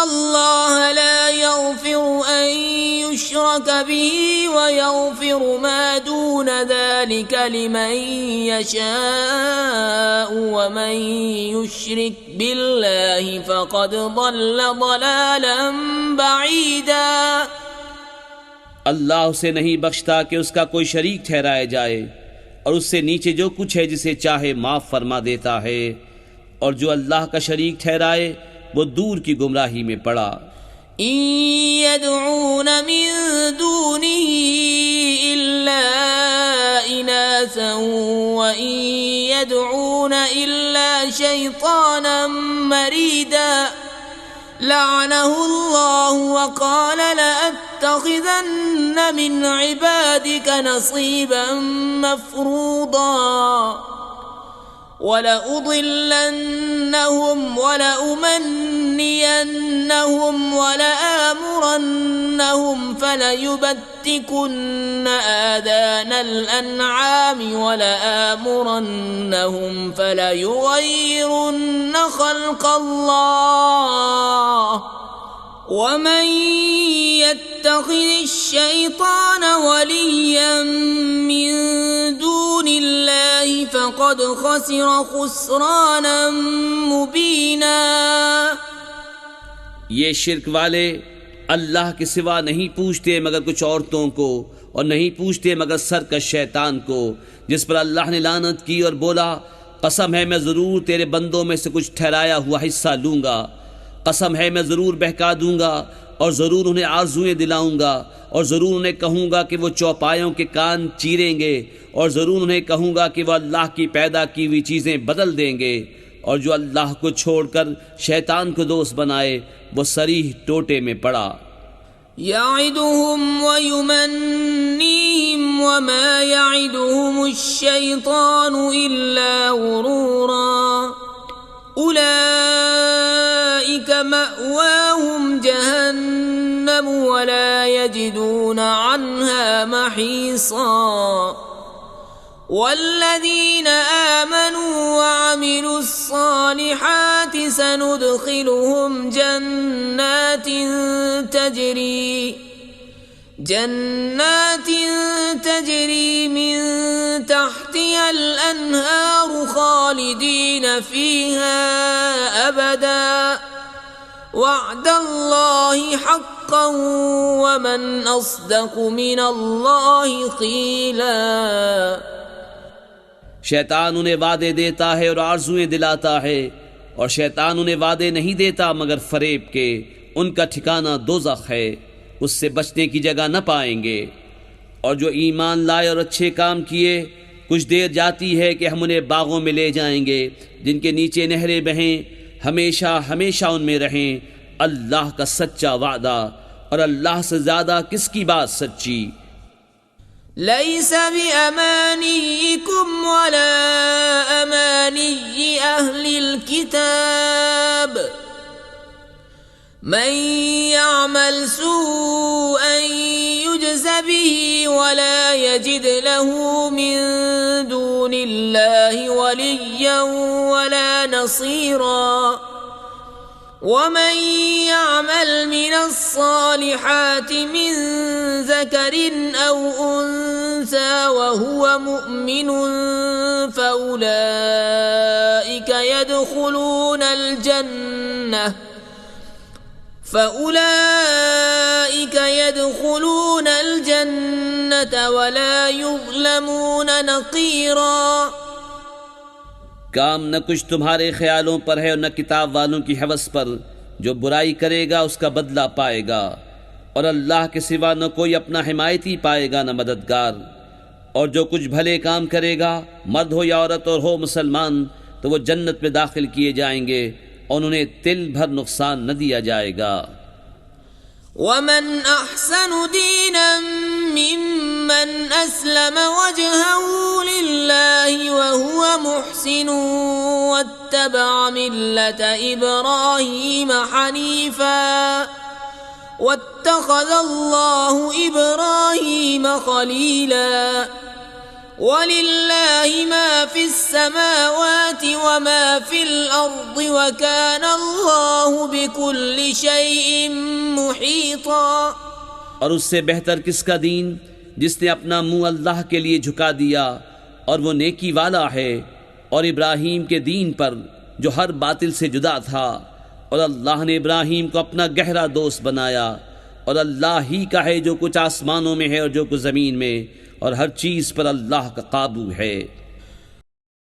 अल्लाह ला यग़फ़िरु अन युश्रक बिही व यग़फ़िरु मा दून ज़ालिक लिमन यशाअ व मन युश्रिक बिल्लाहि फ़क़द ضल ضलालन बईदा। अल्लाह उसे नहीं बख्शता कि उसका कोई शरीक ठहराया जाए, और उससे नीचे जो कुछ है जिसे चाहे माफ़ फरमा देता है, और जो अल्लाह का शरीक ठहराए वो दूर की गुमराही में पड़ा। यदऊन मिन दूनिही इल्ला इनासन व यदऊन इल्ला शैतानन मरीदा लअनहुल्लाहु व क़ाल लअत्तख़िज़न्न मिन इबादिक नसीबन मफ़रूदा वलउज़िल्लन्नहुम वलउमन्नियन्नहुम वलआमुरन्नहुम फलयुबत्तिकुन्न आज़ानल अन्आम वलआमुरन्नहुम फलयुग़य्यिरुन्न ख़ल्क़ल्लाह वमन यत्तख़िज़िश्शैतान वलिय्यन मिन दूनिल्लाहि फ़क़द ख़सिर ख़ुस्रानन मुबीना। ये शिर्क वाले अल्लाह के सिवा नहीं पूछते मगर कुछ औरतों को, और नहीं पूछते मगर सरकश शैतान को, जिस पर अल्लाह ने लानत की और बोला, कसम है मैं ज़रूर तेरे बंदों में से कुछ ठहराया हुआ हिस्सा लूँगा, कसम है मैं ज़रूर बहका दूँगा, और ज़रूर उन्हें आरज़ुएँ दिलाऊँगा, और ज़रूर उन्हें कहूँगा कि वो चौपायों के कान चीरेंगे, और ज़रूर उन्हें कहूँगा कि वह अल्लाह की पैदा की हुई चीज़ें बदल देंगे, और जो अल्लाह को छोड़कर शैतान को दोस्त बनाए वो सरीह टोटे में पड़ा। यइदुहुम व युमन्नीहिम व मा यइदुहुमुश्शैतानु इल्ला गुरूरा उलाइक मअवाहुम जहन्नम व ला यजिदून अन्हा महीसा। वल्लज़ीन आमनू व अमिलुस्सालिहाति सनुदखिलुहुम जन्नातिन तजरी मिन तहतिहल अन्हार खालिदीन फीहा अबदा वअदल्लाहि हक्कन व मन अस्दक़ु मिनल्लाहि क़ीला। शैतान उन्हें वादे देता है और आरज़ुएँ दिलाता है, और शैतान उन्हें वादे नहीं देता मगर फरेब के। उनका ठिकाना दोज़ख है, उससे बचने की जगह न पाएंगे। और जो ईमान लाए और अच्छे काम किए, कुछ देर जाती है कि हम उन्हें बागों में ले जाएंगे जिनके नीचे नहरें बहें, हमेशा हमेशा उनमें रहें। अल्लाह का सच्चा वादा, और अल्लाह से ज़्यादा किसकी बात सच्ची। लैस बिअमानिय्यिकुम वला अमानिय्यि अहलिल किताब मन यअमल सूअन युज्ज़ बिही वला यजिद लहू मिन दूनिल्लाहि वलिय्यन वला नसीरा। वमन यअमल मिनस्सालिहाति मिन ज़करिन औ उन्सा वहुव मुअमिनुन फउलाइक यदखुलून अल-जन्नत वला युज़लमून नक़ीरा। काम न कुछ तुम्हारे ख्यालों पर है और न किताब वालों की हवस पर। जो बुराई करेगा उसका बदला पाएगा, और अल्लाह के सिवा न कोई अपना हिमायती पाएगा न मददगार। और जो कुछ भले काम करेगा, मर्द हो या औरत और हो मुसलमान, तो वो जन्नत में दाखिल किए जाएंगे और उन्हें तिल भर नुकसान न दिया जाएगा। वमन अहसनु दीनन मिम्मन अस्लम वजहहु लिल्लाहि व हुवा मुहसिनुन वत्तबअ मिल्लत इब्राहीम हनीफा वत्तखज़ल्लाहु इब्राहीम खलीला। वलिल्लाहि मा फिस समावाति व मा फिल अर्दि व काना अल्लाहु बिकुल्लि शैइन मुहीता। और उससे बेहतर किसका दीन जिसने अपना मुंह अल्लाह के लिए झुका दिया और वो नेकी वाला है, और इब्राहीम के दीन पर जो हर बातिल से जुदा था, और अल्लाह ने इब्राहीम को अपना गहरा दोस्त बनाया। और अल्लाह ही का है जो कुछ आसमानों में है और जो कुछ ज़मीन में, और हर चीज़ पर अल्लाह का काबू है।